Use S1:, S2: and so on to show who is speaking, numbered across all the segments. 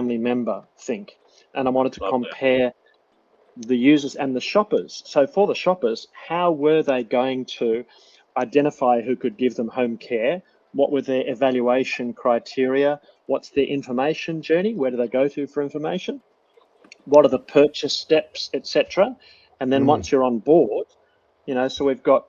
S1: family member think? And I wanted to compare the users and the shoppers. So for the shoppers, how were they going to identify who could give them home care? What were their evaluation criteria? What's their information journey? Where do they go to for information? What are the purchase steps, etc.? And then once you're on board, so we've got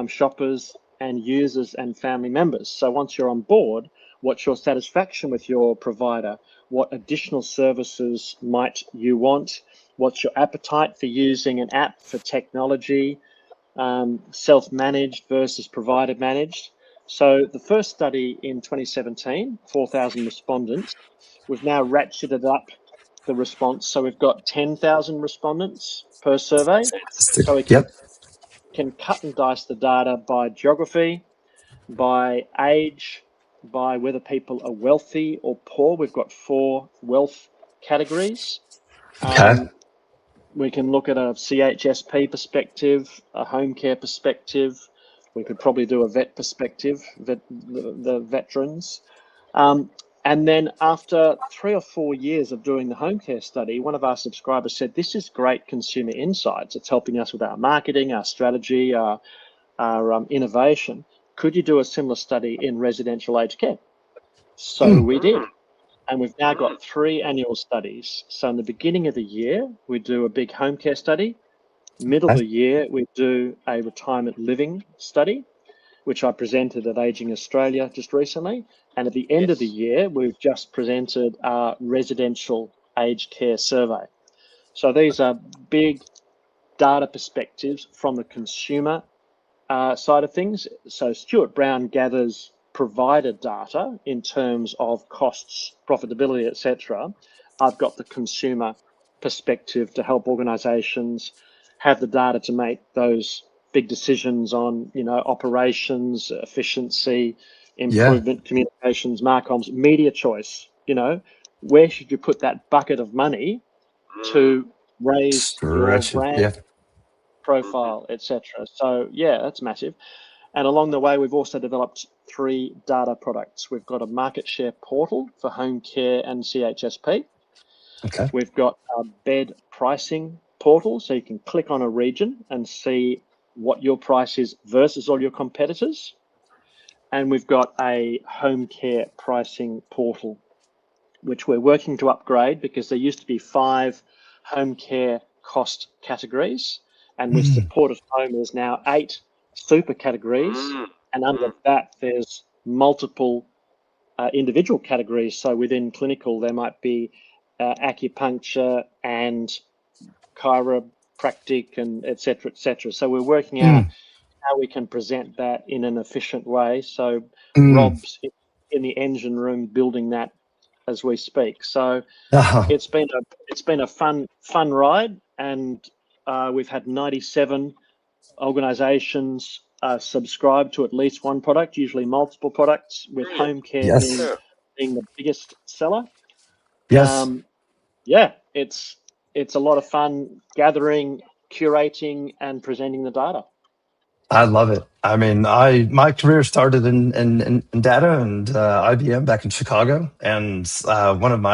S1: shoppers and users and family members. So once you're on board, what's your satisfaction with your provider? What additional services might you want? What's your appetite for using an app, for technology, self-managed versus provider-managed? So the first study in 2017, 4,000 respondents, we've now ratcheted up the response. So we've got 10,000 respondents per survey. So we can cut and dice the data by geography, by age, by whether people are wealthy or poor. We've got 4 wealth categories. We can look at a CHSP perspective, a home care perspective. We could probably do a vet perspective, the veterans. And then after 3 or 4 years of doing the home care study, one of our subscribers said, this is great consumer insights. It's helping us with our marketing, our strategy, our innovation. Could you do a similar study in residential aged care? So we did. And we've now got 3 annual studies. So in the beginning of the year, we do a big home care study. Middle of the year, we do a retirement living study, which I presented at Aging Australia just recently. And at the end of the year, we've just presented our residential aged care survey. So these are big data perspectives from the consumer side of things. So Stuart Brown gathers provider data in terms of costs, profitability, etc. I've got the consumer perspective to help organisations have the data to make those big decisions on, operations, efficiency, improvement, communications, marcoms, media choice. Where should you put that bucket of money to raise your brand profile, etc. So that's massive. And along the way, we've also developed 3 data products. We've got a market share portal for home care and CHSP. We've got a bed pricing portal, so you can click on a region and see what your price is versus all your competitors. And we've got a home care pricing portal, which we're working to upgrade because there used to be 5 home care cost categories. And with supported home, there's now 8 super categories, and under that there's multiple individual categories. So within clinical there might be acupuncture and chiropractic and etc. So we're working out how we can present that in an efficient way. So Rob's in the engine room building that as we speak. So it's been a fun ride, and we've had 97 organisations subscribe to at least one product, usually multiple products, with home care being the biggest seller. It's a lot of fun gathering, curating, and presenting the data.
S2: I love it. I mean, my career started in data and IBM back in Chicago, and one of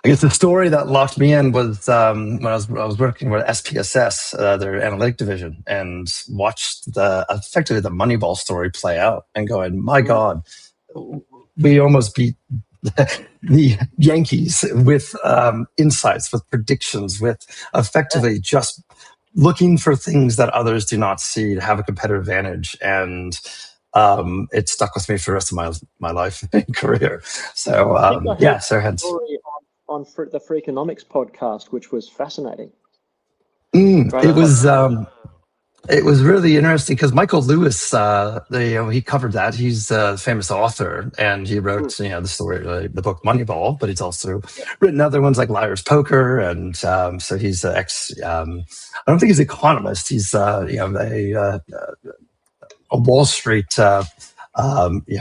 S2: I guess the story that locked me in was when I was working with SPSS, their analytic division, and watched effectively the Moneyball story play out, and going, my God, we almost beat the Yankees with insights, with predictions, with effectively just looking for things that others do not see to have a competitive advantage. And it stuck with me for the rest of my life and career. So so hence
S1: on the Freakonomics podcast, which was fascinating.
S2: It was really interesting because Michael Lewis, he covered that. He's a famous author, and he wrote the story, the book Moneyball. But he's also written other ones like Liar's Poker, and so he's an I don't think he's an economist. He's a Wall Street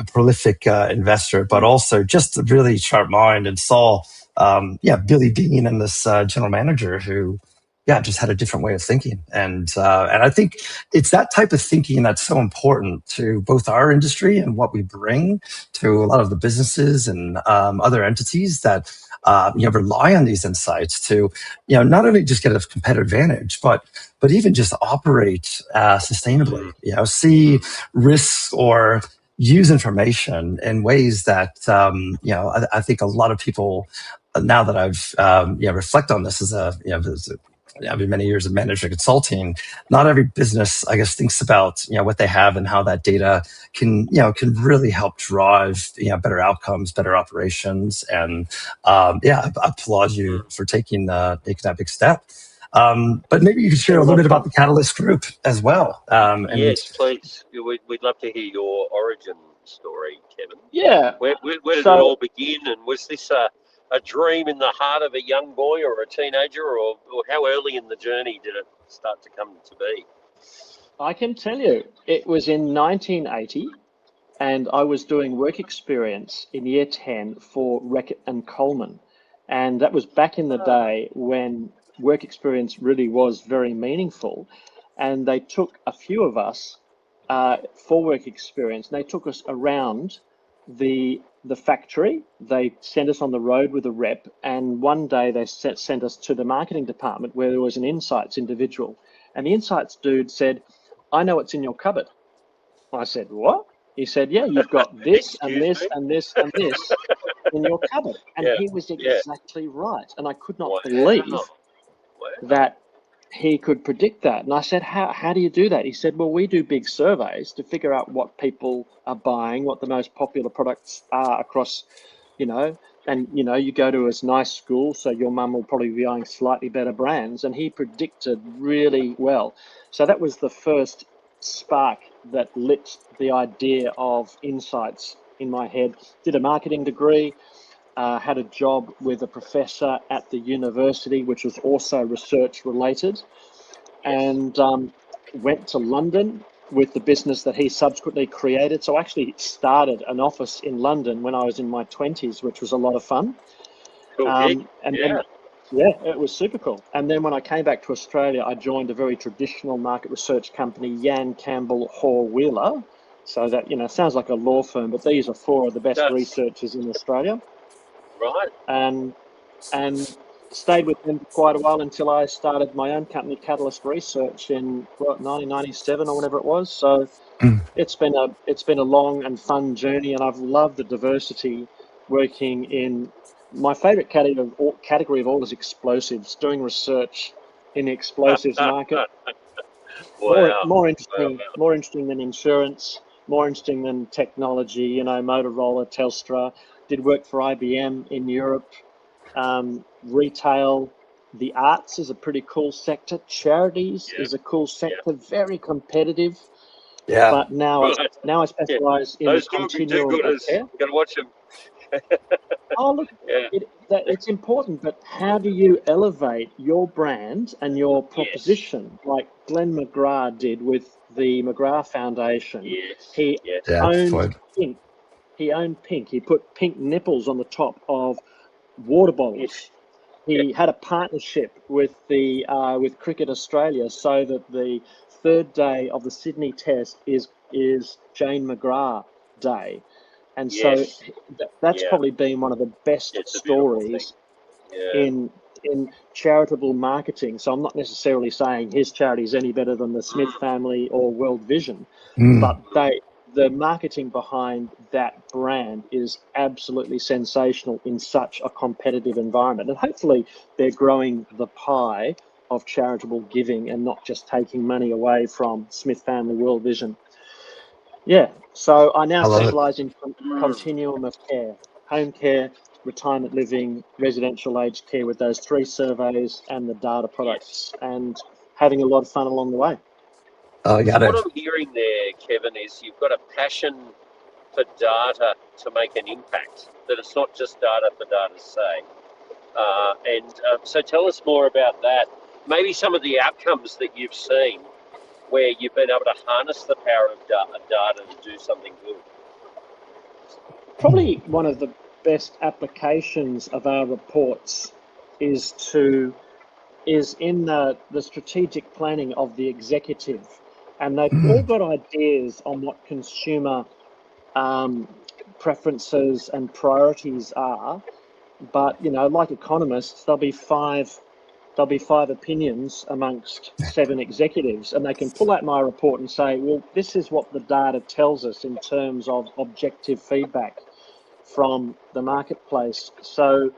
S2: prolific investor, but also just a really sharp mind, and saw Billy Bean and this general manager who yeah, just had a different way of thinking. And I think it's that type of thinking that's so important to both our industry and what we bring to a lot of the businesses and other entities that rely on these insights to not only just get a competitive advantage, but even just operate sustainably. See risks or use information in ways that I think a lot of people, now that I've reflect on this as having many years of management consulting, not every business, I guess, thinks about what they have and how that data can really help drive better outcomes, better operations. And I applaud you for taking that big step. But maybe you could share a little bit about the Catalyst Group as well.
S3: Yes, please. We'd love to hear your origin story, Kevin.
S1: Yeah.
S3: Where did it all begin? And was this a dream in the heart of a young boy or a teenager, or how early in the journey did it start to come to be?
S1: I can tell you, it was in 1980, and I was doing work experience in year 10 for Reckitt and Coleman. And that was back in the day when work experience really was very meaningful. And they took a few of us for work experience, and they took us around the factory. They sent us on the road with a rep, and one day they sent us to the marketing department where there was an insights individual. And the insights dude said, "I know what's in your cupboard." I said, "What?" He said, "Yeah, you've got this and this and this and this in your cupboard." And he was exactly right. And I could not believe that he could predict that. And I said, how do you do that? He said, "Well, we do big surveys to figure out what people are buying, what the most popular products are across, and, you go to a nice school, so your mum will probably be buying slightly better brands." And he predicted really well. So that was the first spark that lit the idea of insights in my head. Did a marketing degree, had a job with a professor at the university, which was also research related, and went to London with the business that he subsequently created. So I actually started an office in London when I was in my 20s, which was a lot of fun.
S3: Cool
S1: Then, it was super cool. And then when I came back to Australia, I joined a very traditional market research company, Yan Campbell Hoare Wheeler. So that, sounds like a law firm, but these are four of the best researchers in Australia.
S3: Right.
S1: And stayed with them for quite a while until I started my own company, Catalyst Research, in 1997 or whatever it was. So it's been a long and fun journey, and I've loved the diversity working in. My favourite category of all is explosives. Doing research in the explosives market. More interesting than insurance. More interesting than technology. Motorola, Telstra. Did work for IBM in Europe. Retail. The arts is a pretty cool sector. Charities is a cool sector. Very competitive.
S2: Yeah.
S1: But now I specialise in the continuum of care.
S3: You've got to watch them.
S1: Look, it's important, but how do you elevate your brand and your proposition, like Glenn McGrath did with the McGrath Foundation? He owned Pink. He owned Pink. He put pink nipples on the top of water bottles. He had a partnership with with Cricket Australia, so that the third day of the Sydney Test is Jane McGrath Day. And so that's probably been one of the best stories in charitable marketing. So I'm not necessarily saying his charity is any better than the Smith family or World Vision, but the marketing behind that brand is absolutely sensational in such a competitive environment. And hopefully they're growing the pie of charitable giving and not just taking money away from Smith family, World Vision. Yeah, so I now specialise in continuum of care, home care, retirement living, residential aged care, with those 3 surveys and the data products, and having a lot of fun along the way.
S3: What I'm hearing there, Kevin, is you've got a passion for data to make an impact, that it's not just data for data's sake. So tell us more about that. Maybe some of the outcomes that you've seen where you've been able to harness the power of data to do something good.
S1: Probably one of the best applications of our reports is to is in the strategic planning of the executive, and they've all got ideas on what consumer preferences and priorities are. But like economists, there'll be five opinions amongst 7 executives, and they can pull out my report and say, well, this is what the data tells us in terms of objective feedback from the marketplace. So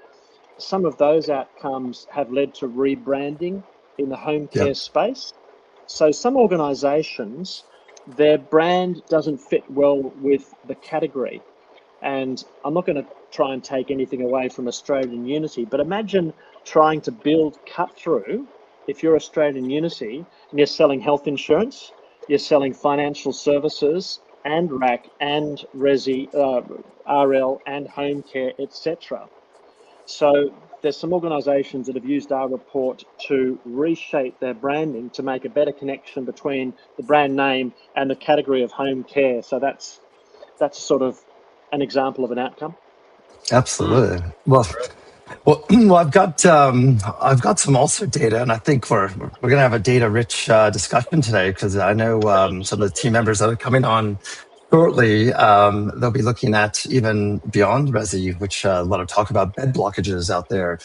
S1: some of those outcomes have led to rebranding in the home care space. So some organisations, their brand doesn't fit well with the category. And I'm not going to try and take anything away from Australian Unity, but imagine trying to build cut-through if you're Australian Unity and you're selling health insurance, you're selling financial services and RAC and Resi, RL and home care, etc. So there's some organisations that have used our report to reshape their branding to make a better connection between the brand name and the category of home care. So that's sort of an example of an outcome.
S2: Absolutely. Well, I've got some also data, and I think we're going to have a data-rich discussion today, because I know some of the team members that are coming on shortly, they'll be looking at even beyond Resi, which a lot of talk about bed blockages out there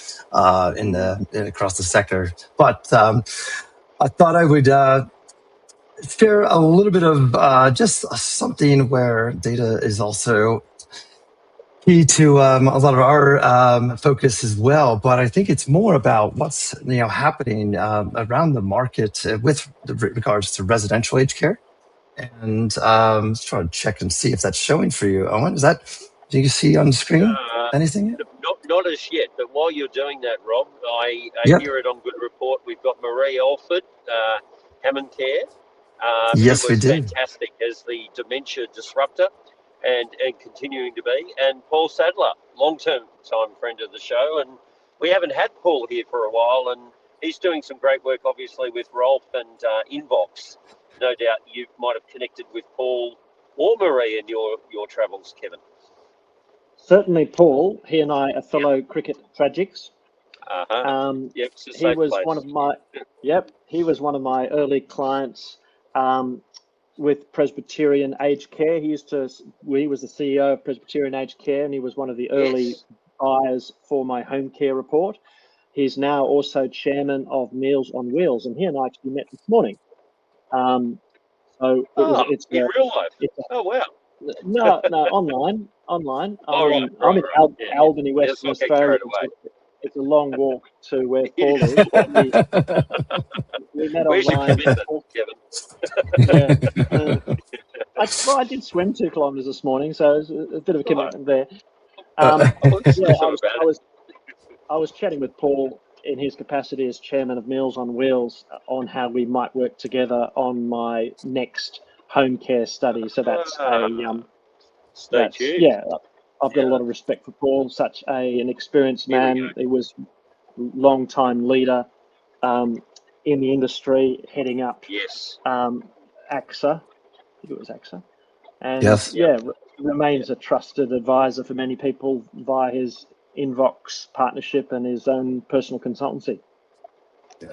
S2: across the sector. But I thought I would share a little bit of just something where data is also key to a lot of our focus as well, but I think it's more about what's happening around the market with regards to residential aged care. And let's try to check and see if that's showing for you, Owen. Do you see on the screen anything?
S3: Not as yet, but while you're doing that, Rob, I hear it on Good Report. We've got Marie Alford, Hammond Care,
S2: yes,
S3: who
S2: we
S3: was
S2: did.
S3: fantastic as the dementia disruptor. And continuing to be, and Paul Sadler, long-term time friend of the show, and we haven't had Paul here for a while, and he's doing some great work, obviously, with Rolf and Inbox. No doubt you might have connected with Paul or Marie in your travels, Kevin.
S1: Certainly, Paul. He and I are fellow cricket tragics.
S3: Yep,
S1: he was one of my. Yep, he was one of my early clients. With Presbyterian Aged Care. He was the CEO of Presbyterian Aged Care, and he was one of the early buyers for my home care report. He's now also chairman of Meals on Wheels, and he and I actually met this morning.
S3: It's in real life. Wow.
S1: No, online. I'm in
S3: right.
S1: Albany, Western Australia. It's a long walk to where Paul is. We met online. Kevin. I did swim 2 kilometres this morning, so it was a bit of a commitment there. I was chatting with Paul in his capacity as chairman of Meals on Wheels on how we might work together on my next home care study. So that's
S3: stay tuned.
S1: Yeah, I've got a lot of respect for Paul, such an experienced man. He was long time leader in the industry, heading up AXA. I think it was AXA. And remains a trusted advisor for many people via his Invox partnership and his own personal consultancy.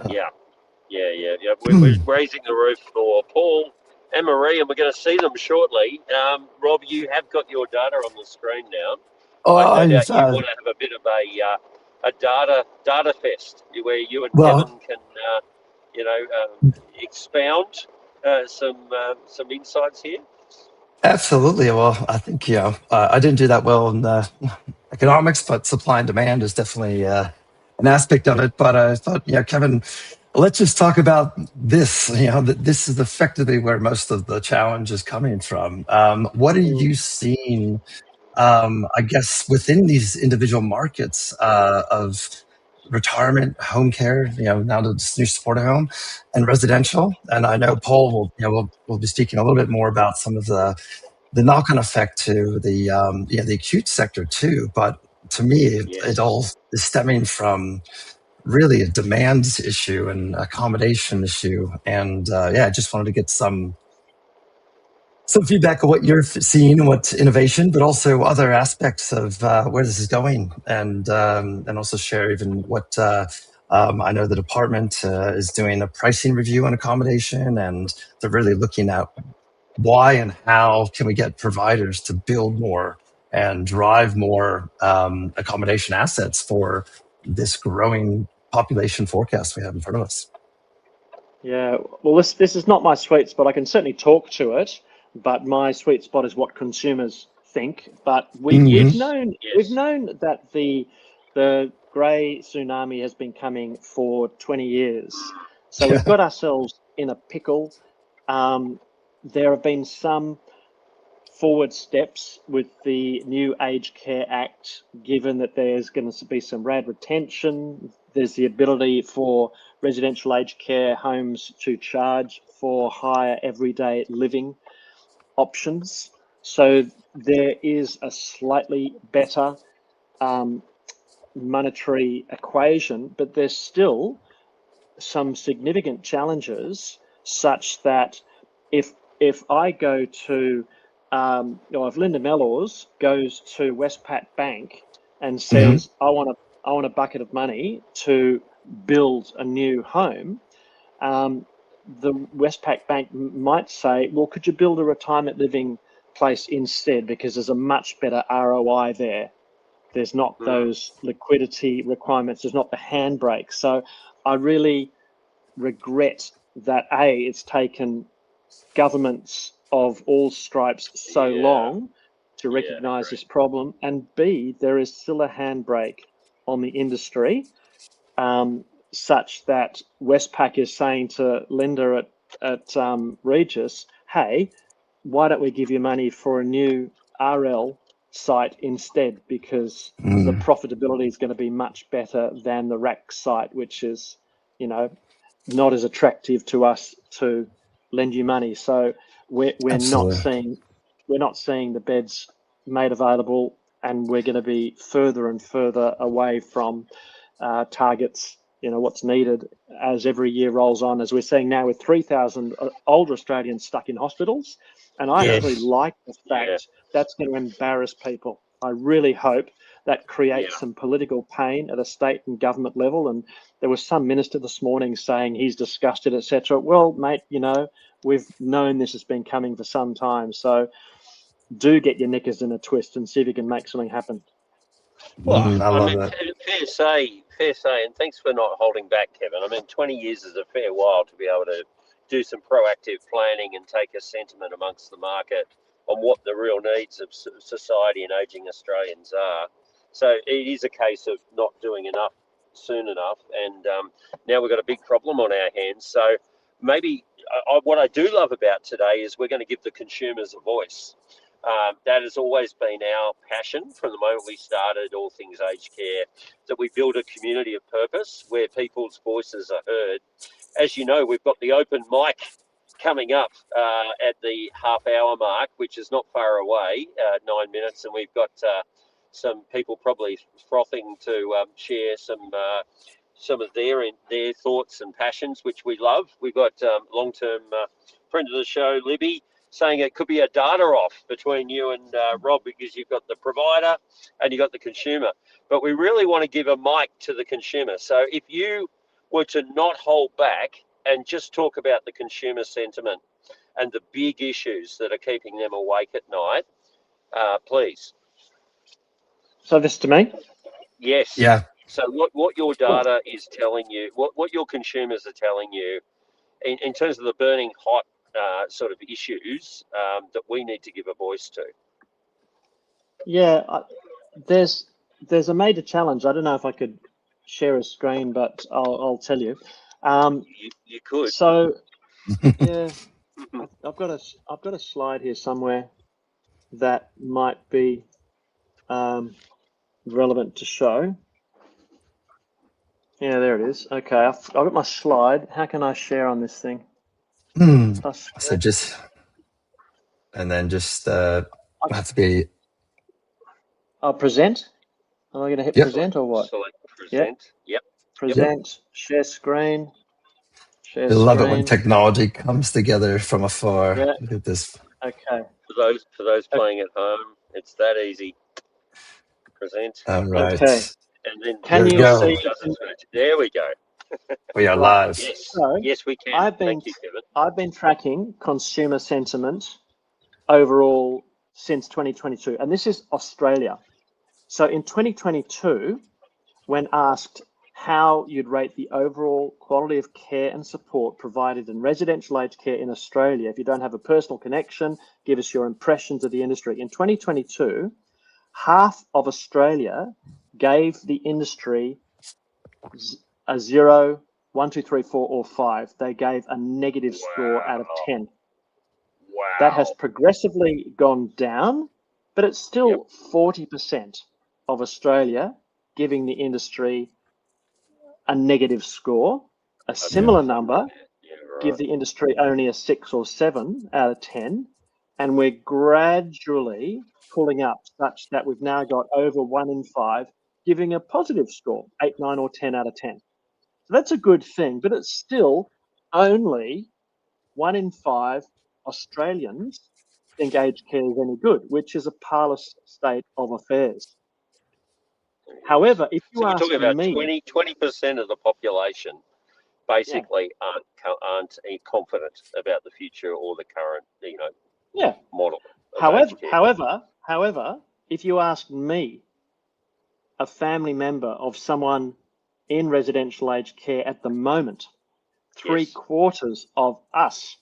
S3: Yeah. We're raising the roof for Paul and Marie, and we're going to see them shortly. Rob, you have got your data on the screen now. I no doubt you want to have a bit of a data fest where you and Kevin can expound some insights here.
S2: Absolutely. Well, I think I didn't do that well in economics, but supply and demand is definitely an aspect of it. But I thought, Kevin, let's just talk about this. This is effectively where most of the challenge is coming from. What are you seeing, I guess, within these individual markets of retirement, home care, now this new supported home, and residential? And I know Paul will be speaking a little bit more about some of the knock-on effect to the acute sector too. But to me, it all is stemming from really a demand issue and accommodation issue. And I just wanted to get some feedback of what you're seeing and what innovation, but also other aspects of where this is going, and also share even what I know the department is doing a pricing review on accommodation, and they're really looking at why and how can we get providers to build more and drive more accommodation assets for this growing population forecast we have in front of us.
S1: Yeah, well, this is not my sweet spot. I can certainly talk to it, but my sweet spot is what consumers think. But we've known that the grey tsunami has been coming for 20 years. So we've got ourselves in a pickle. There have been some forward steps with the new Aged Care Act, given that there's going to be some RAD retention. There's the ability for residential aged care homes to charge for higher everyday living options. So there is a slightly better monetary equation, but there's still some significant challenges, such that if I go to if Linda Mellors goes to Westpac Bank and says, I want a bucket of money to build a new home, the Westpac Bank might say, well, could you build a retirement living place instead, because there's a much better ROI there. There's not those liquidity requirements. There's not the handbrake. So I really regret that, A, it's taken governments of all stripes so long to recognise this problem, and B, there is still a handbrake on the industry, such that Westpac is saying to Linda at Regis, hey, why don't we give you money for a new RL site instead, because the profitability is going to be much better than the RAC site, which is, not as attractive to us to lend you money. So we're not seeing the beds made available, and we're going to be further and further away from targets, what's needed as every year rolls on, as we're seeing now with 3,000 older Australians stuck in hospitals. And I actually like the fact that's going to embarrass people. I really hope that creates some political pain at a state and government level. And there was some minister this morning saying he's disgusted, etc. Well, mate, we've known this has been coming for some time. So do get your knickers in a twist and see if you can make something happen.
S3: Well, I love that. Fair say, and thanks for not holding back, Kevin. 20 years is a fair while to be able to do some proactive planning and take a sentiment amongst the market on what the real needs of society and ageing Australians are. So it is a case of not doing enough soon enough, and now we've got a big problem on our hands. So maybe what I do love about today is we're going to give the consumers a voice. That has always been our passion from the moment we started All Things Aged Care, that we build a community of purpose where people's voices are heard. As you know, we've got the open mic coming up at the half-hour mark, which is not far away, 9 minutes, and we've got some people probably frothing to share some of their thoughts and passions, which we love. We've got long-term friend of the show, Libby, saying it could be a data off between you and Rob, because you've got the provider and you've got the consumer. But we really want to give a mic to the consumer. So if you were to not hold back and just talk about the consumer sentiment and the big issues that are keeping them awake at night, please.
S1: So this to me?
S3: Yes.
S2: Yeah.
S3: So what your data is telling you, what your consumers are telling you in terms of the burning hot sort of issues that we need to give a voice to.
S1: Yeah, there's a major challenge. I don't know if I could share a screen, but I'll tell you.
S3: You could.
S1: So yeah, I've got a slide here somewhere that might be relevant to show. Yeah, there it is. Okay, I've got my slide. How can I share on this thing?
S2: So just, and then just have to be.
S1: I'll present. Am I going to hit present or what?
S3: Select present. Yep.
S1: Present. Share screen.
S2: I love it when technology comes together from afar.
S1: Yeah.
S2: Look at this.
S1: Okay.
S3: For those playing at home, it's that easy. Present.
S2: All right.
S1: Okay.
S3: And then
S1: Can
S2: There
S1: you
S2: we go.
S1: see?
S3: There we go.
S2: We are
S1: Right.
S2: live.
S3: Yes,
S1: So
S3: yes, we can. Thank you, Kevin.
S1: I've been tracking consumer sentiment overall since 2022, and this is Australia. So in 2022, when asked how you'd rate the overall quality of care and support provided in residential aged care in Australia, if you don't have a personal connection, give us your impressions of the industry. In 2022, half of Australia gave the industry a 0, 1, 2, 3, 4, or 5. They gave a negative score out of 10.
S3: Wow.
S1: That has progressively gone down, but it's still 40% of Australia giving the industry a negative score. A similar number give the industry only a 6 or 7 out of 10. And we're gradually pulling up such that we've now got over 1 in 5 giving a positive score, 8, 9, or 10 out of 10. So that's a good thing, but it's still only 1 in 5 Australians think aged care is any good, which is a parlous state of affairs. However, if you
S3: So we're
S1: ask
S3: talking about
S1: me,
S3: 20% of the population basically aren't confident about the future or the current, model.
S1: However, if you ask me, a family member of someone in residential aged care at the moment, 3/4 of us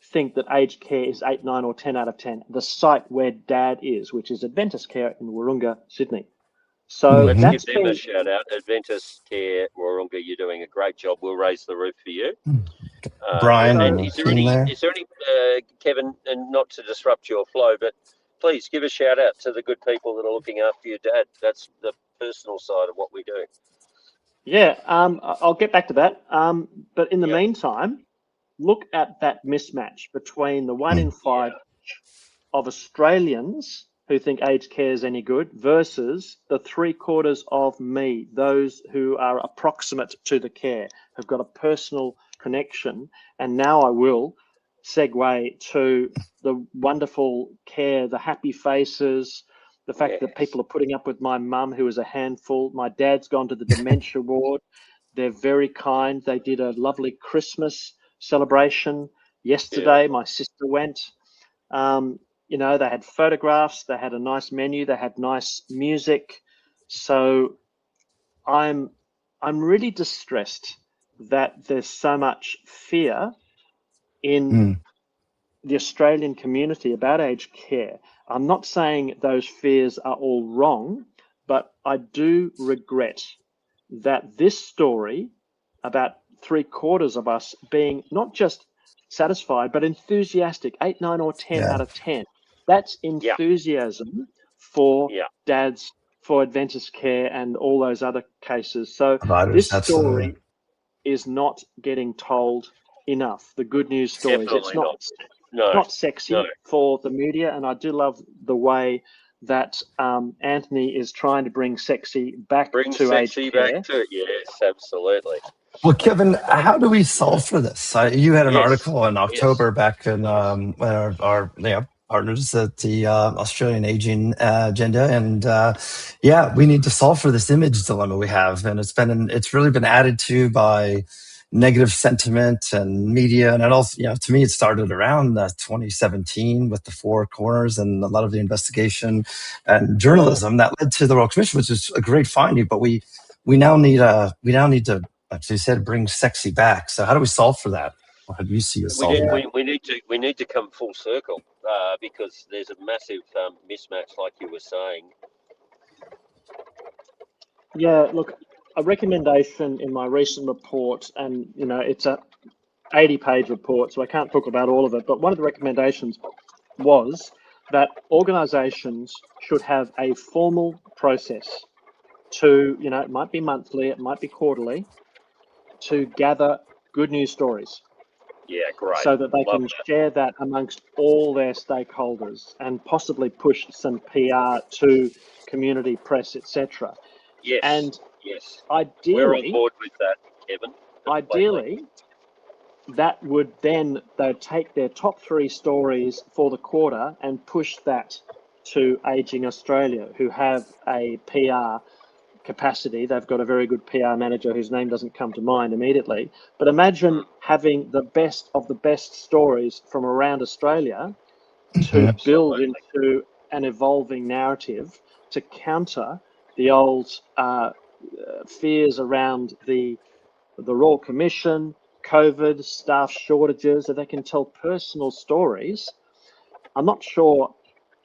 S1: think that aged care is 8, 9, or 10 out of 10. The site where Dad is, which is Adventist Care in Wahroonga, Sydney. So
S3: Let's
S1: that's
S3: give them a shout out. Adventist Care Wahroonga, you're doing a great job. We'll raise the roof for you.
S2: Brian
S3: and
S2: and
S3: is there
S2: team
S3: any,
S2: there.
S3: Kevin, and not to disrupt your flow, but please give a shout out to the good people that are looking after your dad. That's the personal side of what we do.
S1: Yeah, I'll get back to that. But in the meantime, look at that mismatch between the 1 in 5 of Australians who think aged care is any good versus the 3/4 of me, those who are approximate to the care, have got a personal connection. And now I will segue to the wonderful care, the happy faces, the fact that people are putting up with my mum, who is a handful. My dad's gone to the dementia ward. They're very kind. They did a lovely Christmas celebration yesterday. My sister went. They had photographs, they had a nice menu, they had nice music. So I'm really distressed that there's so much fear in the Australian community about aged care. I'm not saying those fears are all wrong, but I do regret that this story about 3/4 of us being not just satisfied, but enthusiastic, 8, 9, or 10 out of 10. That's enthusiasm for dads, for Adventist Care and all those other cases. So
S2: Providers,
S1: this story is not getting told enough. The good news stories.
S3: Definitely
S1: it's not sexy for the media, and I do love the way that Anthony is trying to bring sexy back to aged care.
S3: Back to it. Yes, absolutely.
S2: Well, Kevin, how do we solve for this? You had an article in October back in when our partners at the Australian Aging Agenda, and we need to solve for this image dilemma we have, and it's really been added to by negative sentiment and media, and it also, to me, it started around 2017 with the Four Corners and a lot of the investigation and journalism that led to the Royal Commission, which is a great finding, but we now need to, like you said, bring sexy back. So how do we solve for that? Or how do you see us solving that?
S3: We need to come full circle because there's a massive mismatch, like you were saying.
S1: Yeah, look, a recommendation in my recent report, and it's a 80-page report, so I can't talk about all of it, but one of the recommendations was that organisations should have a formal process to, it might be monthly, it might be quarterly, to gather good news stories.
S3: Yeah, great.
S1: So that they can share that amongst all their stakeholders and possibly push some PR to community, press, etc.
S3: Yes.
S1: And ideally,
S3: we're on board with that, Kevin.
S1: Ideally, that would then they'd take their top 3 stories for the quarter and push that to Aging Australia, who have a PR capacity. They've got a very good PR manager whose name doesn't come to mind immediately. But imagine having the best of the best stories from around Australia to build into an evolving narrative to counter the old fears around the Royal Commission, COVID, staff shortages, that they can tell personal stories. I'm not sure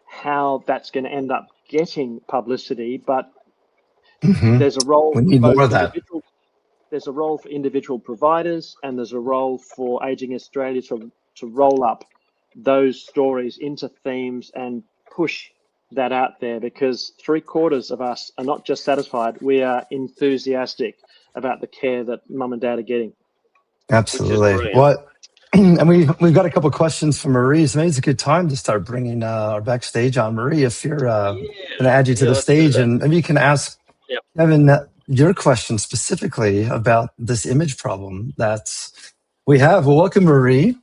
S1: how that's going to end up getting publicity, but there's a role
S2: We need
S1: for
S2: more of that.
S1: There's a role for individual providers, and there's a role for Aging Australia to roll up those stories into themes and push that out there, because 3/4 of us are not just satisfied, we are enthusiastic about the care that mum and dad are getting.
S2: Absolutely. What? And we've got a couple of questions from Marie, so maybe it's a good time to start bringing our backstage on. Marie, if you're going to add you to the stage, and maybe you can ask Kevin your question specifically about this image problem that we have. Well, welcome, Marie.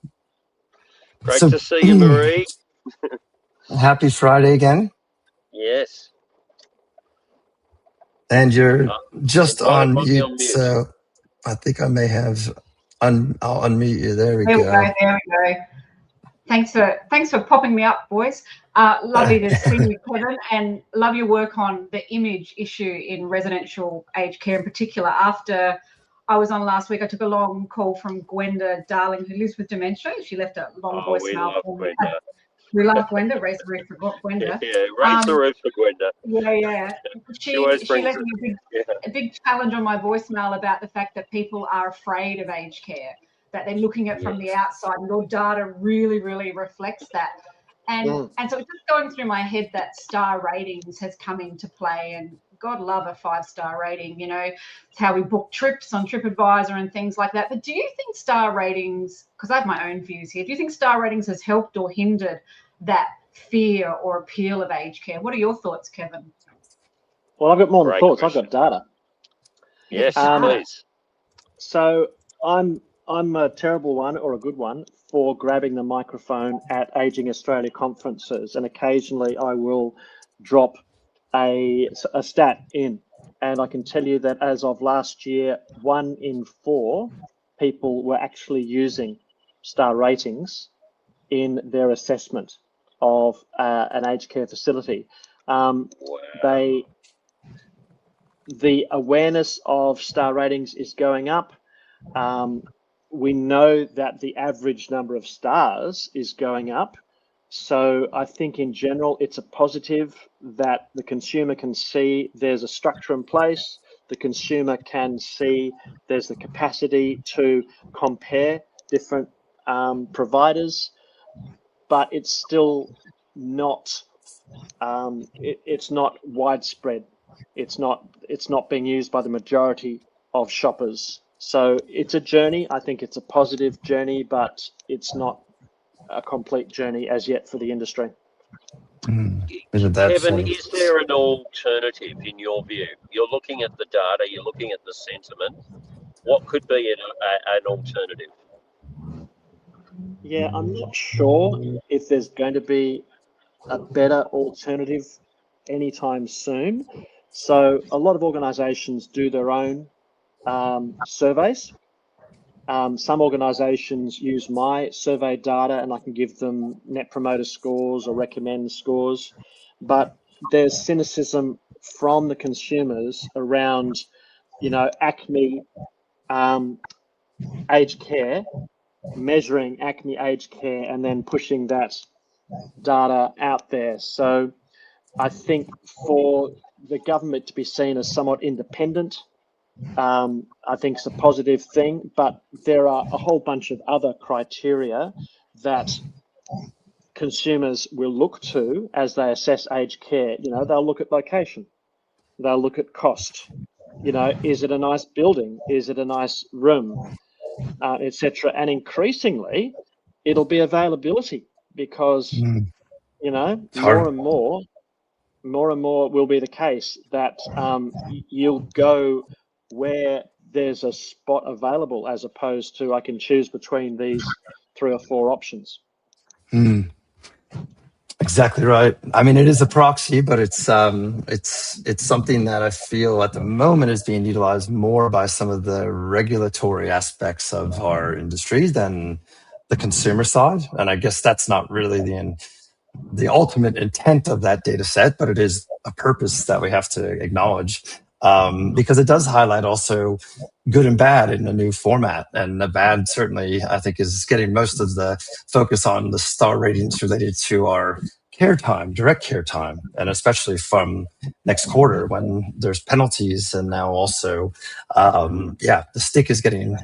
S3: Great to see you, Marie.
S2: Happy Friday again.
S3: Yes.
S2: And you're just on mute, so I think I may have. I'll unmute you. There we go.
S4: There we go. Thanks for popping me up, boys. Lovely to see you, Kevin, and love your work on the image issue in residential aged care in particular. After I was on last week, I took a long call from Gwenda Darling, who lives with dementia. She left a long voicemail for me. We love Gwenda. Raise the roof for Gwenda.
S3: Yeah, raise the roof for Gwenda.
S4: Yeah. She left me a big challenge on my voicemail about the fact that people are afraid of aged care, that they're looking at it from the outside, and your data really, really reflects that. And so it's just going through my head that star ratings has come into play, and God love a 5-star rating. You know, it's how we book trips on TripAdvisor and things like that. But do you think star ratings, because I have my own views here, do you think star ratings has helped or hindered that fear or appeal of aged care? What are your thoughts, Kevin?
S1: Well, I've got more than thoughts. I've got data.
S3: Yes, please.
S1: So I'm a terrible one or a good one for grabbing the microphone at Aging Australia conferences, and occasionally I will drop a stat in, and I can tell you that as of last year, 1 in 4 people were actually using star ratings in their assessment of an aged care facility. The awareness of star ratings is going up. We know that the average number of stars is going up. So I think in general, it's a positive that the consumer can see there's a structure in place. The consumer can see there's the capacity to compare different providers, but it's still not, it's not widespread. It's not being used by the majority of shoppers. So it's a journey. I think it's a positive journey, but it's not a complete journey as yet for the industry.
S3: Kevin, is there an alternative in your view? You're looking at the data, you're looking at the sentiment. What could be an alternative?
S1: Yeah, I'm not sure if there's going to be a better alternative anytime soon. So a lot of organisations do their own surveys. Some organisations use my survey data, and I can give them net promoter scores or recommend scores. But there's cynicism from the consumers around, you know, ACME aged care, measuring ACME aged care, and then pushing that data out there. So I think for the government to be seen as somewhat independent, I think it's a positive thing, but there are a whole bunch of other criteria that consumers will look to as they assess aged care. You know, they'll look at location, they'll look at cost. You know, is it a nice building? Is it a nice room, etc. And increasingly, it'll be availability, because you know, more and more will be the case that you'll go where there's a spot available, as opposed to I can choose between these 3 or 4 options.
S2: Exactly right. I mean, it is a proxy, but it's something that I feel at the moment is being utilized more by some of the regulatory aspects of our industry than the consumer side. And I guess that's not really the ultimate intent of that data set, but it is a purpose that we have to acknowledge, because it does highlight also good and bad in a new format. And the bad certainly, I think, is getting most of the focus on the star ratings related to our care time, direct care time, and especially from next quarter when there's penalties, and now also, the stick is getting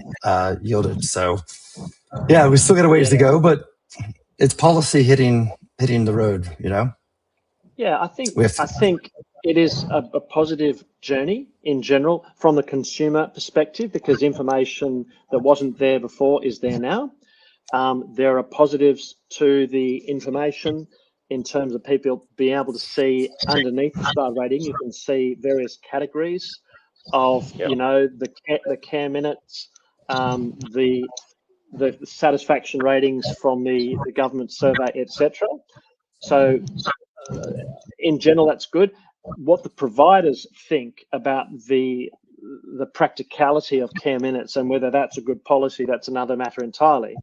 S2: yielded. So, yeah, we still got a ways to go, but it's policy hitting the road, you know?
S1: Yeah, I think it is a positive journey in general from the consumer perspective, because information that wasn't there before is there now. There are positives to the information in terms of people being able to see underneath the star rating. You can see various categories of, the care minutes, the satisfaction ratings from the government survey, etc. So in general, that's good. What the providers think about the practicality of care minutes and whether that's a good policy, that's another matter entirely.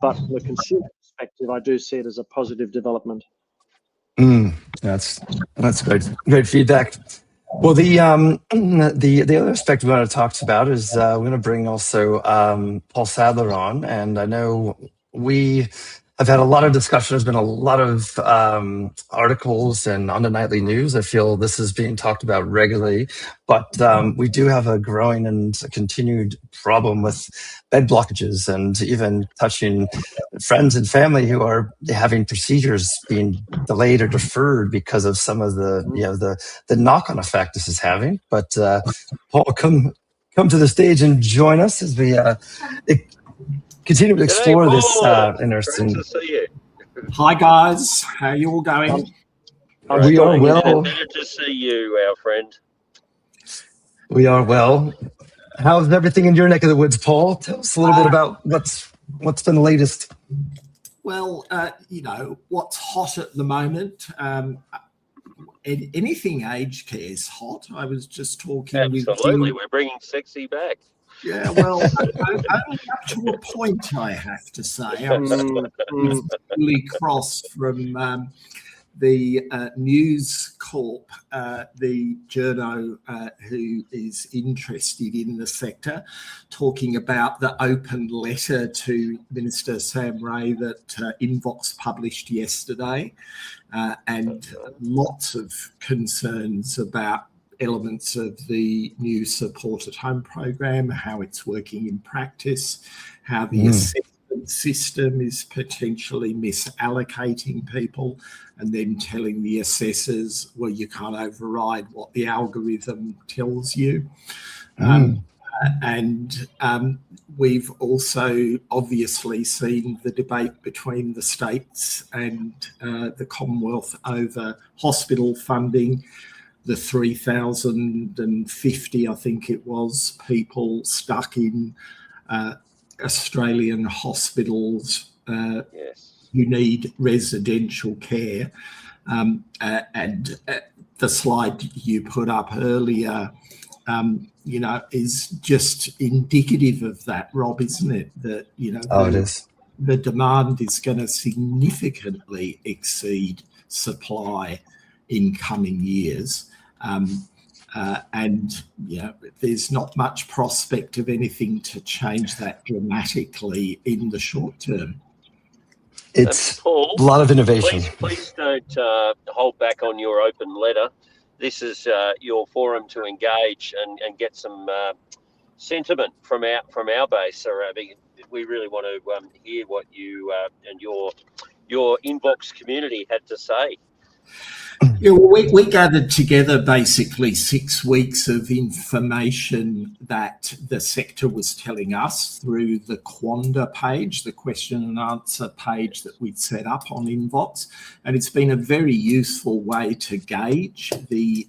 S1: But from the consumer perspective, I do see it as a positive development.
S2: That's great feedback. Well, the other aspect we want to talk about is we're going to bring also Paul Sadler on, and I know we have had a lot of discussion. There's been a lot of articles and on the nightly news. I feel this is being talked about regularly, but we do have a growing and continued problem with bed blockages, and even touching friends and family who are having procedures being delayed or deferred because of some of the knock-on effect this is having. But Paul, come to the stage and join us as we continue to explore this interesting.
S3: Great to see you.
S5: Hi guys, how are you all going?
S2: We are well.
S3: Better to see you, our friend.
S2: We are well. How's everything in your neck of the woods, Paul? Tell us a little bit about what's been the latest.
S5: Well, what's hot at the moment. Anything aged care is hot. I was just talking.
S3: Absolutely, we're bringing sexy back.
S5: Yeah, well, only up to a point, I have to say. I'm really cross from the News Corp, the journo who is interested in the sector, talking about the open letter to Minister Sam Ray that Invox published yesterday, and lots of concerns about elements of the new support at home program, how it's working in practice, how the assessment system is potentially misallocating people, and then telling the assessors, well, you can't override what the algorithm tells you. And we've also obviously seen the debate between the states and the Commonwealth over hospital funding. The 3,050, I think it was, people stuck in Australian hospitals who need residential care. And the slide you put up earlier, is just indicative of that, Rob, isn't it? That,
S2: it is.
S5: The demand is going to significantly exceed supply in coming years. And there's not much prospect of anything to change that dramatically in the short term.
S2: It's
S3: Paul,
S2: a lot of innovation.
S3: Please don't hold back on your open letter. This is your forum to engage and get some sentiment from our base. We really want to hear what you and your Invox community had to say.
S5: Yeah, well, we gathered together basically 6 weeks of information that the sector was telling us through the Quanda page, the question and answer page that we'd set up on Invox. And it's been a very useful way to gauge the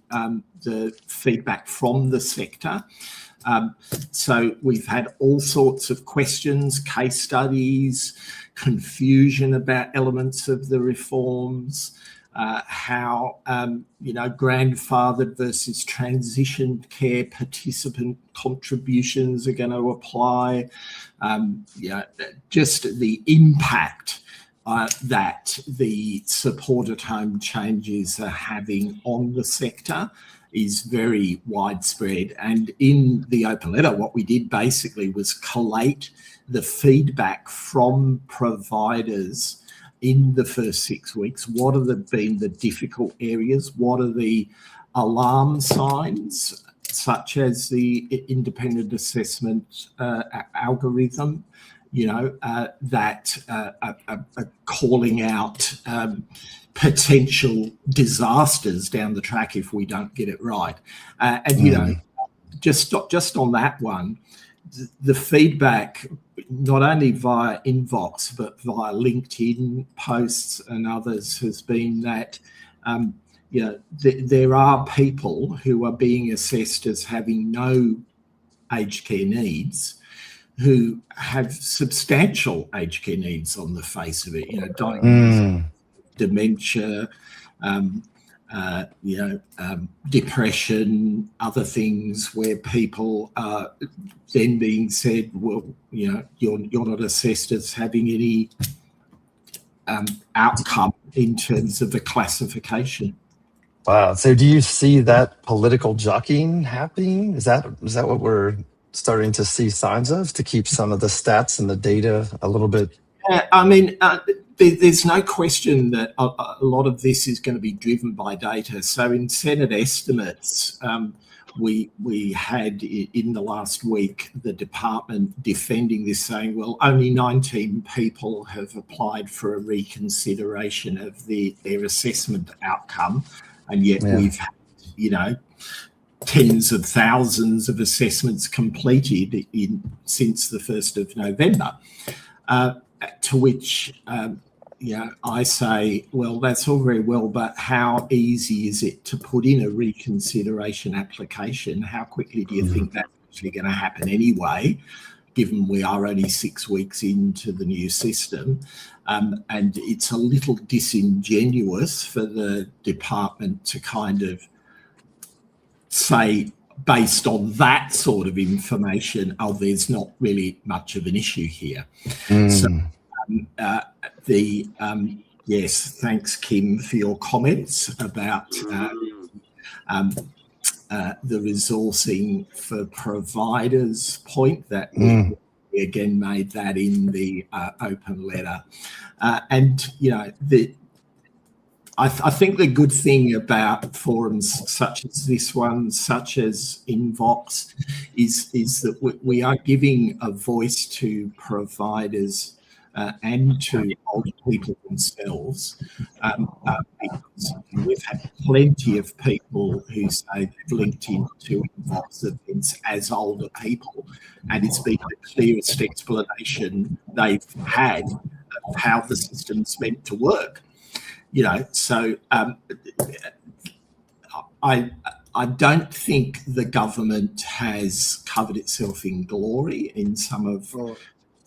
S5: feedback from the sector. So we've had all sorts of questions, case studies, confusion about elements of the reforms, how, grandfathered versus transition care participant contributions are going to apply, just the impact that the support at home changes are having on the sector is very widespread. And in the open letter, what we did basically was collate the feedback from providers in the first 6 weeks. What have been the difficult areas? What are the alarm signs, such as the independent assessment algorithm, that are calling out potential disasters down the track if we don't get it right. Just on that one, the feedback, not only via Inbox but via LinkedIn posts and others, has been that there are people who are being assessed as having no aged care needs who have substantial aged care needs on the face of it, diagnosis, dementia, depression, other things, where people are then being said, well, you're not assessed as having any outcome in terms of the classification.
S2: Wow. So do you see that political jockeying happening? Is that what we're starting to see signs of, to keep some of the stats and the data a little bit?
S5: There's no question that a lot of this is going to be driven by data. So in Senate estimates, we had in the last week the department defending this, saying, well, only 19 people have applied for a reconsideration of their assessment outcome, and yet we've had, tens of thousands of assessments completed since the 1st of November. To which, I say, well, that's all very well, but how easy is it to put in a reconsideration application? How quickly do you think that's actually going to happen anyway, given we are only 6 weeks into the new system? And it's a little disingenuous for the department to kind of say, based on that sort of information, there's not really much of an issue here. So yes, thanks, Kim, for your comments about the resourcing for providers point. That we again made that in the open letter. I think the good thing about forums such as this one, such as Invox, is that we are giving a voice to providers and to older people themselves, because we've had plenty of people who say they've linked into Invox events as older people, and it's been the clearest explanation they've had of how the system's meant to work. So I don't think the government has covered itself in glory in some of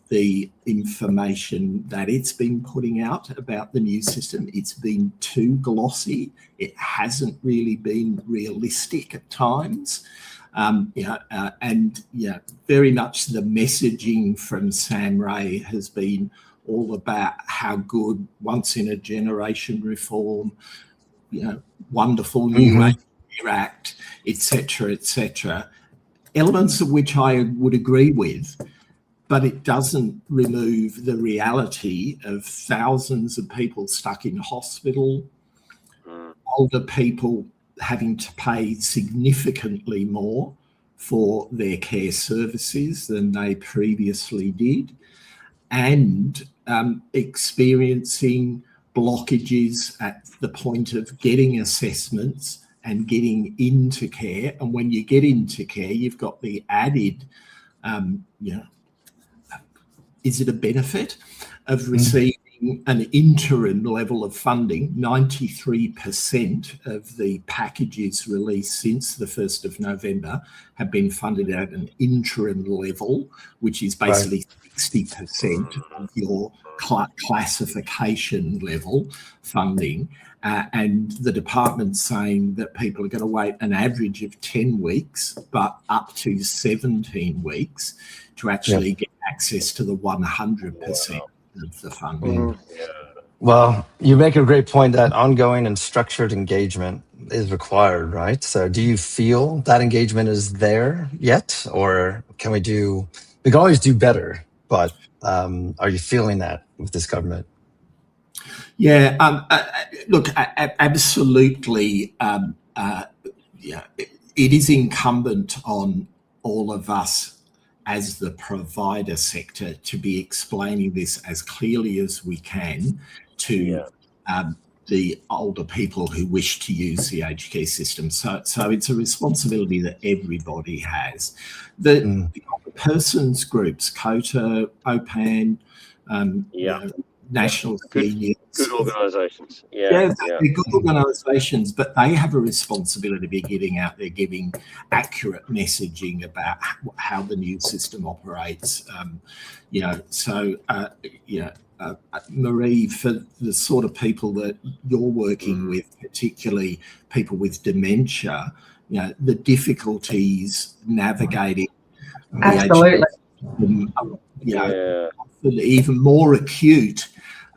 S5: the information that it's been putting out about the new system. It's been too glossy. It hasn't really been realistic at times. Very much the messaging from Sam Ray has been all about how good once in a generation reform, wonderful new Act, etc., elements of which I would agree with, but it doesn't remove the reality of thousands of people stuck in hospital, older people having to pay significantly more for their care services than they previously did, and experiencing blockages at the point of getting assessments and getting into care. And when you get into care, you've got the added, is it a benefit of receiving an interim level of funding. 93% of the packages released since the 1st of November have been funded at an interim level, which is basically 60% of your classification level funding. And the department's saying that people are going to wait an average of 10 weeks, but up to 17 weeks to actually get access to the 100% of the funding.
S2: Well, you make a great point that ongoing and structured engagement is required, right? So do you feel that engagement is there yet? Or we can always do better, but are you feeling that with this government?
S5: Yeah, look, absolutely. It is incumbent on all of us as the provider sector to be explaining this as clearly as we can to the older people who wish to use the aged care system. So it's a responsibility that everybody has. The persons groups, COTA, OPAN, National Seniors.
S3: Good organisations.
S5: They're good organisations, but they have a responsibility to be getting out there, giving accurate messaging about how the new system operates. Marie, for the sort of people that you're working with, particularly people with dementia, the difficulties navigating.
S4: Absolutely.
S5: Even more acute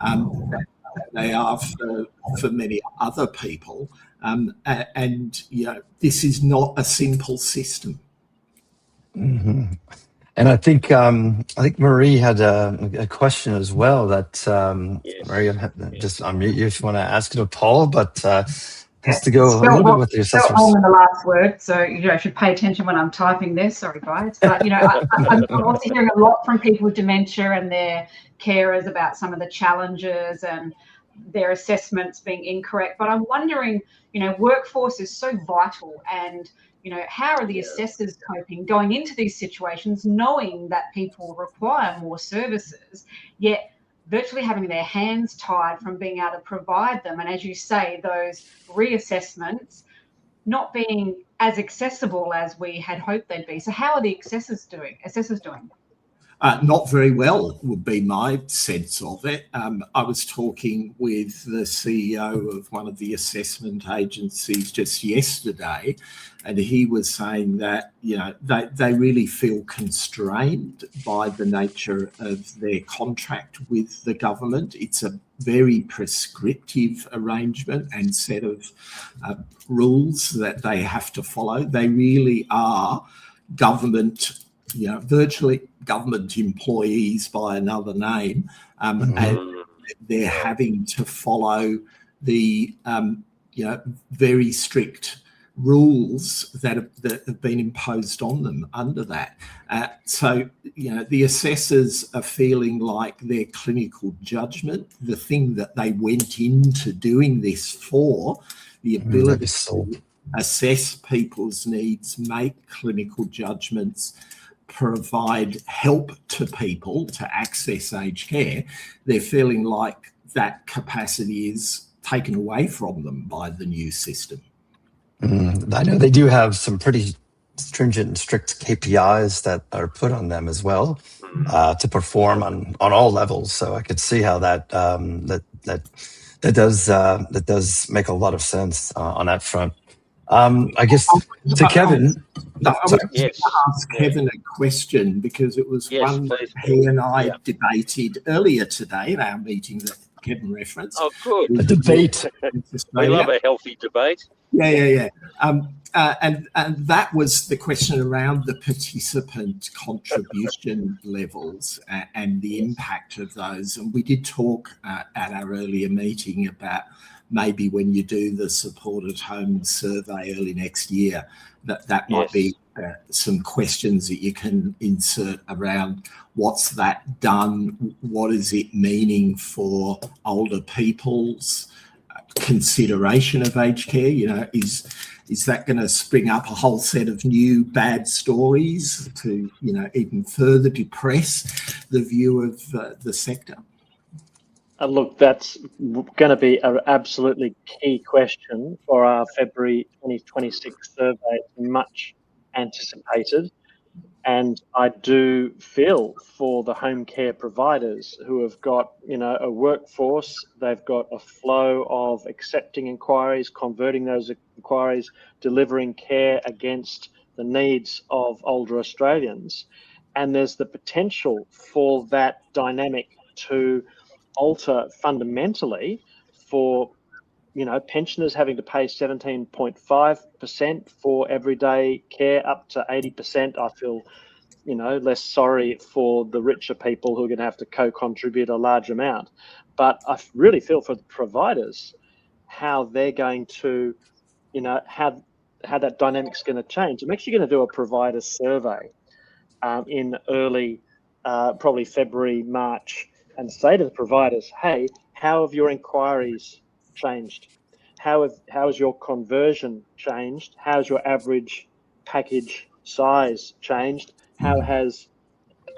S5: than they are for many other people. This is not a simple system.
S2: Mm-hmm. And I think Marie had a question as well that Marie, just unmute you if you want to ask it of Paul, but has to go a little bit with the assessors.
S4: Wrong in the last word, so I should pay attention when I'm typing this. Sorry, guys. But I'm also hearing a lot from people with dementia and their carers about some of the challenges and their assessments being incorrect. But I'm wondering, workforce is so vital, and how are the assessors coping going into these situations, knowing that people require more services, yet virtually having their hands tied from being able to provide them. And as you say, those reassessments not being as accessible as we had hoped they'd be. So how are the assessors doing?
S5: Not very well would be my sense of it. I was talking with the CEO of one of the assessment agencies just yesterday, and he was saying that they really feel constrained by the nature of their contract with the government. It's a very prescriptive arrangement and set of rules that they have to follow. They really are government, virtually government employees by another name, and they're having to follow the very strict rules that have been imposed on them under that. So the assessors are feeling like their clinical judgment, the thing that they went into doing this for, the ability to assess people's needs, make clinical judgments, provide help to people to access aged care, they're feeling like that capacity is taken away from them by the new system.
S2: I know they do have some pretty stringent and strict KPIs that are put on them as well to perform on all levels. So I could see how that does make a lot of sense on that front. I guess to Kevin.
S5: I was going to ask Kevin a question because it was one that he and I debated earlier today in our meeting that Kevin referenced.
S3: Oh, good.
S2: A debate.
S3: We love a healthy debate.
S5: Yeah. And that was the question around the participant contribution levels and the impact of those. And we did talk at our earlier meeting about maybe when you do the supported home survey early next year, that might be some questions that you can insert around what's that done, what is it meaning for older people's consideration of aged care? Is that going to spring up a whole set of new bad stories to even further depress the view of the sector?
S1: Look, that's going to be an absolutely key question for our February 2026 survey. It's much anticipated. And I do feel for the home care providers who have got, a workforce. They've got a flow of accepting inquiries, converting those inquiries, delivering care against the needs of older Australians. And there's the potential for that dynamic to alter fundamentally for pensioners having to pay 17.5% for everyday care up to 80%. I feel less sorry for the richer people who are going to have to co-contribute a large amount. But I really feel for the providers, how they're going to, how that dynamic's going to change. I'm actually going to do a provider survey in early, probably February, March, and say to the providers, hey, how have your inquiries changed? How has your conversion changed? How's your average package size changed? How has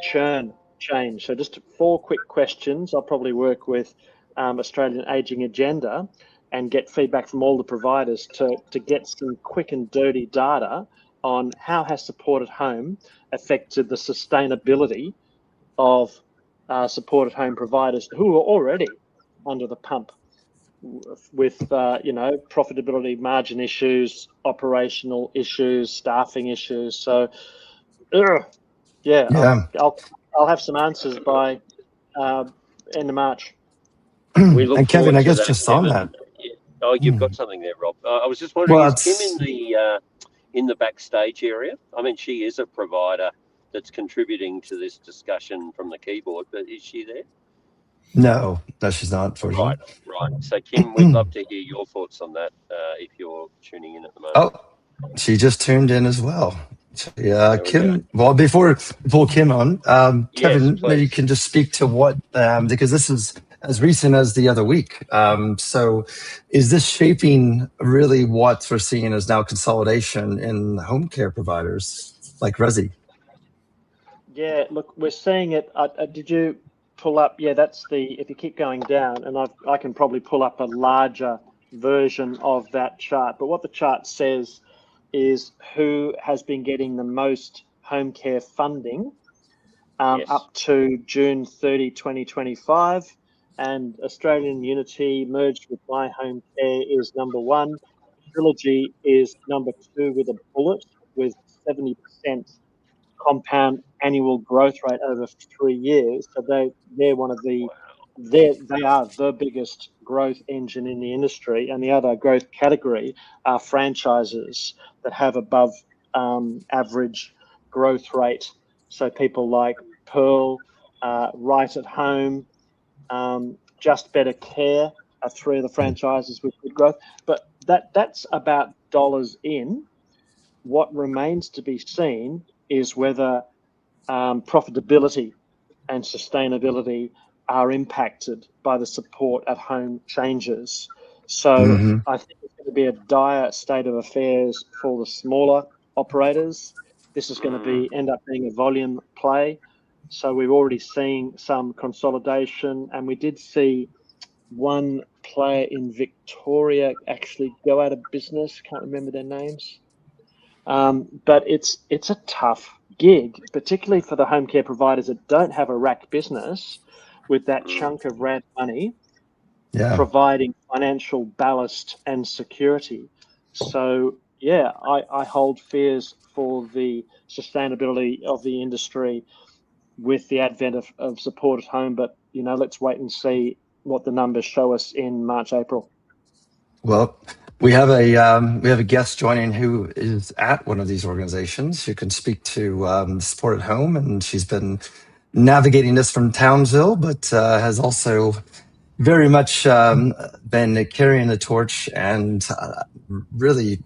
S1: churn changed? So just 4 quick questions. I'll probably work with Australian Ageing Agenda and get feedback from all the providers to get some quick and dirty data on how has support at home affected the sustainability of support at home providers who are already under the pump with profitability, margin issues, operational issues, staffing issues. So I'll have some answers by end of March.
S3: We look
S2: and Kevin,
S3: forward
S2: I
S3: to
S2: guess
S3: that,
S2: just
S3: Kevin.
S2: on that.
S3: Yeah. Oh, you've got something there, Rob. I was just wondering, is Kim in the backstage area? I mean, she is a provider that's contributing to this discussion from the keyboard, but is she there?
S2: No, she's not, fortunately.
S3: Right. So, Kim, we'd love to hear your thoughts on that if you're tuning in at the moment.
S2: Oh, she just tuned in as well. Yeah, Kim.
S3: We
S2: well, before Kim on, Kevin,
S3: yes,
S2: maybe you can just speak to what because this is as recent as the other week. So, is this shaping really what we're seeing as now consolidation in home care providers like Resi?
S1: Yeah, look, we're seeing it. Did you pull up? Yeah, that's if you keep going down, and I can probably pull up a larger version of that chart. But what the chart says is who has been getting the most home care funding up to June 30, 2025. And Australian Unity merged with My Home Care is number 1. Trilogy is number 2 with a bullet with 70% compound annual growth rate over 3 years. So they're one of they are the biggest growth engine in the industry. And the other growth category are franchises that have above average growth rate. So people like Pearl, Right at Home, Just Better Care are 3 of the franchises with good growth. But that's about dollars in. What remains to be seen is whether profitability and sustainability are impacted by the support at home changes. So I think it's going to be a dire state of affairs for the smaller operators. This is going to end up being a volume play. So we've already seen some consolidation, and we did see one player in Victoria actually go out of business. Can't remember their names. But it's a tough gig, particularly for the home care providers that don't have a rack business with that chunk of RAD money providing financial ballast and security. So, I hold fears for the sustainability of the industry with the advent of support at home. But, let's wait and see what the numbers show us in March, April.
S2: Well, we have a guest joining who is at one of these organizations who can speak to support at home, and she's been navigating this from Townsville, but has also very much been carrying the torch and really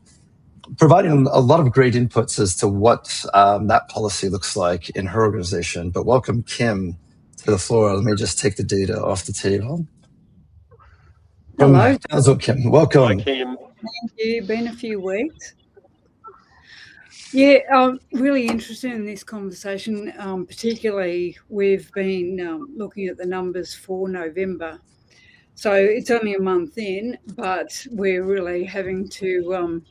S2: providing a lot of great inputs as to what that policy looks like in her organization. But welcome, Kim, to the floor. Let me just take the data off the table.
S6: Hello.
S2: Townsville, Kim. Welcome.
S3: Hi, Kim.
S6: Thank you. Been a few weeks. Yeah, I'm really interested in this conversation. Particularly, we've been looking at the numbers for November, So it's only a month in, but we're really having to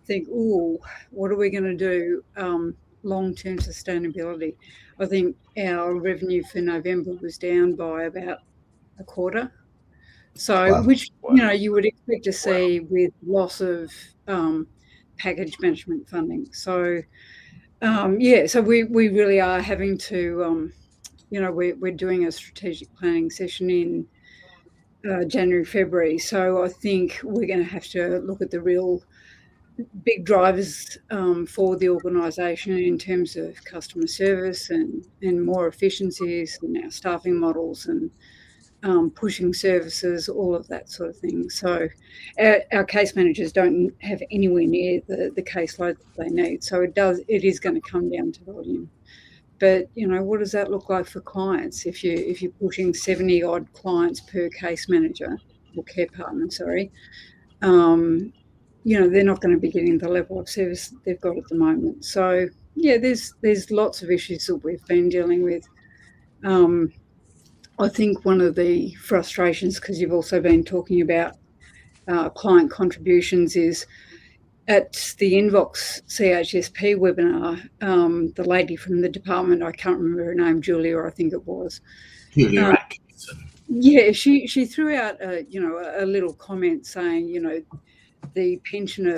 S6: think, oh, what are we going to do long-term sustainability? I think our revenue for November was down by about a quarter. So, which, you would expect to see with loss of package management funding. So, so we really are having to, we're doing a strategic planning session in January, February. So I think we're going to have to look at the real big drivers for the organisation in terms of customer service and more efficiencies and our staffing models and pushing services, all of that sort of thing. So our case managers don't have anywhere near the caseload that they need. So it is going to come down to volume. But what does that look like for clients? If you're pushing 70 odd clients per case manager or care partner, sorry, they're not going to be getting the level of service that they've got at the moment. So yeah, there's lots of issues that we've been dealing with. I think one of the frustrations, because you've also been talking about client contributions, is at the Invox CHSP webinar, the lady from the department, I can't remember her name, Julia, I think it was.
S5: Julia Atkinson.
S6: Yeah, she threw out a little comment saying, the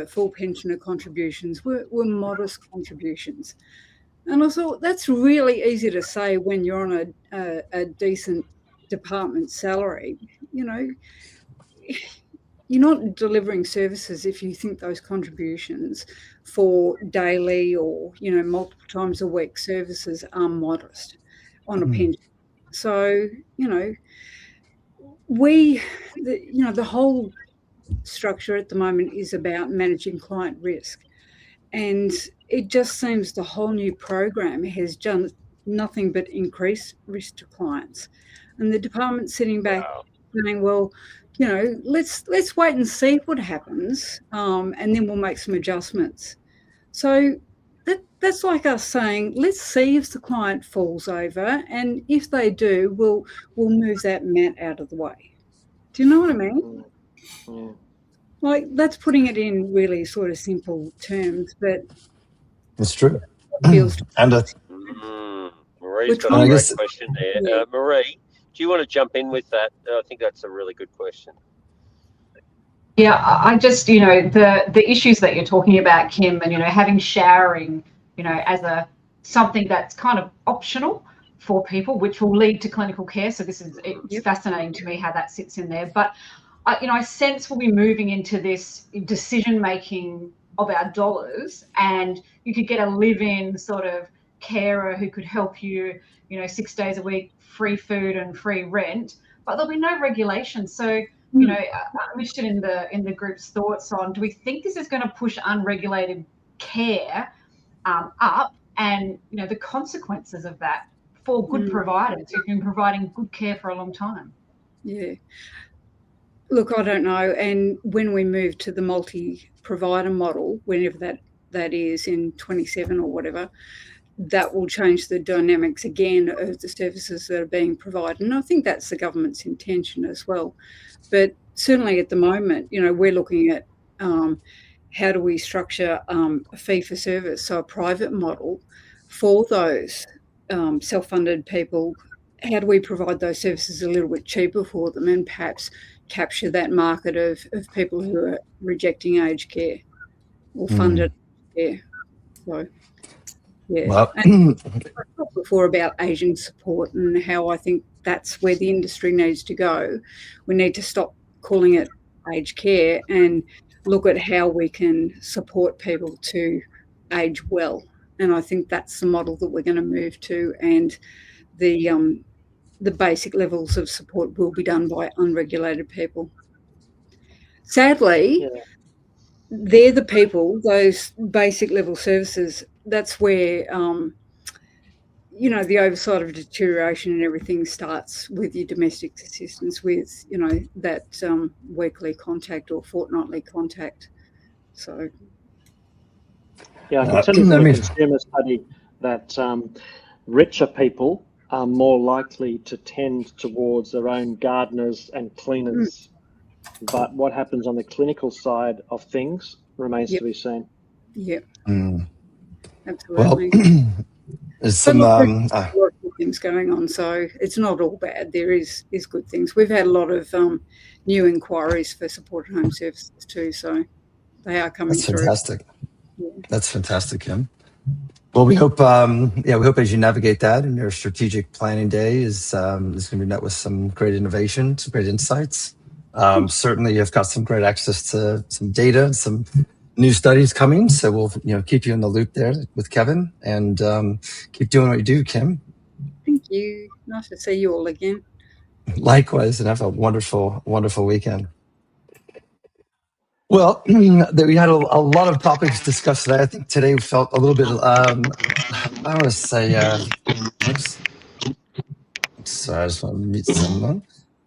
S6: full pensioner contributions were modest contributions. And I thought that's really easy to say when you're on a decent department salary. You're not delivering services if you think those contributions for daily or, multiple times a week services are modest on a pension. So, the whole structure at the moment is about managing client risk. And it just seems the whole new program has done nothing but increase risk to clients. And the department's sitting back saying, well, let's wait and see what happens, and then we'll make some adjustments. So that's like us saying, let's see if the client falls over, and if they do, we'll move that mat out of the way. Do you know what I mean? Like, that's putting it in really sort of simple terms, but
S2: it's true.
S6: Marie's
S3: got a great question there.
S6: Yeah.
S3: Marie, do you want to jump in with that? I think that's a really good question.
S4: Yeah, I just, the issues that you're talking about, Kim, and, having showering, as something that's kind of optional for people, which will lead to clinical care. So it's fascinating to me how that sits in there. But, I sense we'll be moving into this decision-making of our dollars, and you could get a live-in sort of carer who could help you, 6 days a week, free food and free rent, but there'll be no regulation. So, I'm interested in the group's thoughts on, do we think this is going to push unregulated care up, and, the consequences of that for good providers who've been providing good care for a long time?
S6: Yeah. Look, I don't know. And when we move to the multi-provider model, whenever that is in 27 or whatever, that will change the dynamics again of the services that are being provided. And I think that's the government's intention as well. But certainly at the moment, we're looking at how do we structure a fee for service, so a private model for those self-funded people. How do we provide those services a little bit cheaper for them, and perhaps capture that market of people who are rejecting aged care or funded care? So, yeah.
S2: Well,
S6: and I talked before about aging support and how I think that's where the industry needs to go. We need to stop calling it aged care and look at how we can support people to age well. And I think that's the model that we're going to move to, and the basic levels of support will be done by unregulated people. Sadly, they're the people, those basic level services, that's where, the oversight of deterioration and everything starts with your domestic assistance, with, that weekly contact or fortnightly contact. So.
S1: Yeah, I can tell you from a consumer study that richer people are more likely to tend towards their own gardeners and cleaners. But what happens on the clinical side of things remains to be seen.
S6: Yeah,
S2: well,
S6: absolutely.
S2: there's
S6: But
S2: some
S6: look, there's a lot of good things going on, so it's not all bad. There is good things. We've had a lot of new inquiries for supported home services too, so they are coming
S2: that's
S6: through.
S2: fantastic. That's fantastic, Kim. Well, we hope, we hope as you navigate that, and your strategic planning day is going to be met with some great innovation, some great insights. Certainly, you've got some great access to some data, some new studies coming. So we'll, keep you in the loop there with Kevin, and keep doing what you do, Kim.
S6: Thank you. Nice to see you all again.
S2: Likewise, and have a wonderful, wonderful weekend. Well, we had a lot of topics discussed today. I think today we felt a little bit, I want to say, oops. Sorry, I just want to mute someone.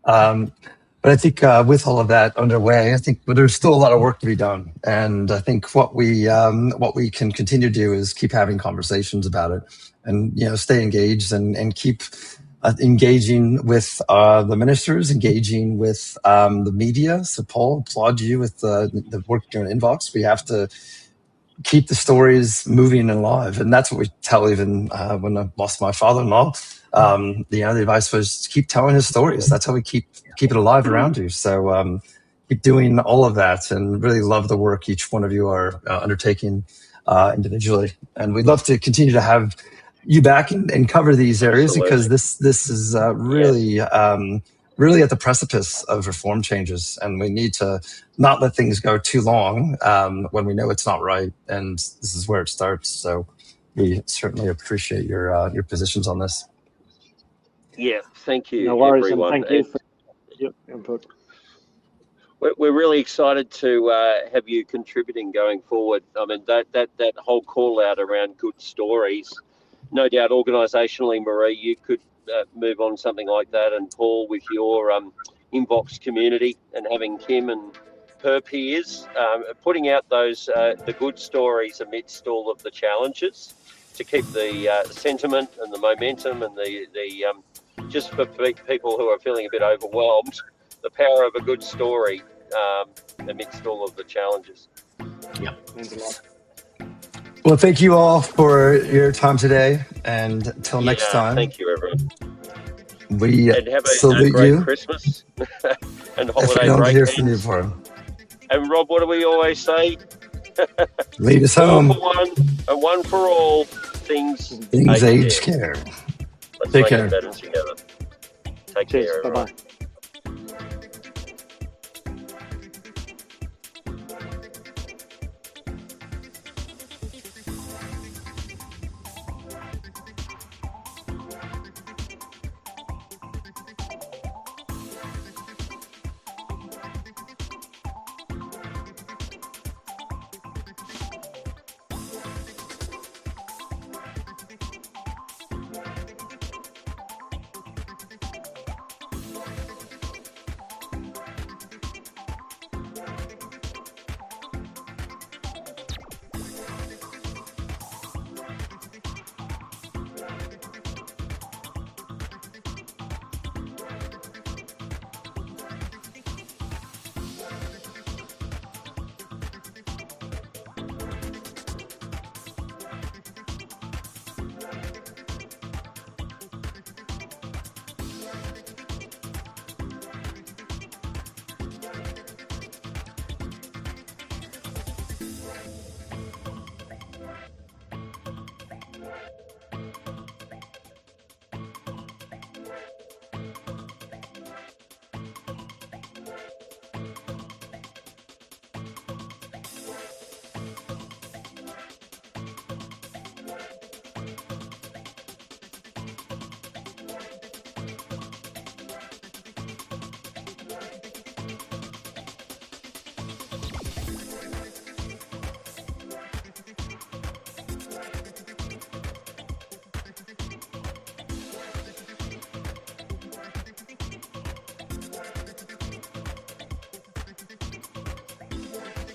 S2: But I think with all of that underway, I think there's still a lot of work to be done. And I think what we can continue to do is keep having conversations about it, and stay engaged and keep engaging with the ministers, engaging with the media. So Paul, applaud you with the work you're doing in Invox. We have to keep the stories moving and alive, and that's what we tell even when I lost my father-in-law. The advice was to keep telling his stories. That's how we keep it alive around you. So keep doing all of that, and really love the work each one of you are undertaking individually. And we'd love to continue to have you back and cover these areas. Absolutely. Because this is really really at the precipice of reform changes, and we need to not let things go too long when we know it's not right, and this is where it starts. So we certainly appreciate your positions on this.
S3: Yeah, thank you.
S1: No worries,
S3: everyone.
S1: And thank you for your input.
S3: We're really excited to have you contributing going forward. I mean, that whole call out around good stories, no doubt organisationally, Marie, you could move on something like that, and Paul with your Invox community, and having Kim and her peers putting out those the good stories amidst all of the challenges, to keep the sentiment and the momentum and the just for people who are feeling a bit overwhelmed, the power of a good story amidst all of the challenges.
S1: Yeah, means a lot.
S2: Well, thank you all for your time today, and until next time.
S3: Thank you, everyone.
S2: We
S3: and have
S2: salute
S3: a great
S2: you.
S3: Christmas and
S2: If
S3: holiday
S2: we don't
S3: break.
S2: hear from you for him.
S3: And Rob, what do we always say?
S2: Lead us home.
S3: All for one and one for all. Things
S2: age care.
S3: Let's
S2: Take
S3: make
S2: care.
S3: it better together. Take care, everyone.
S1: Bye-bye.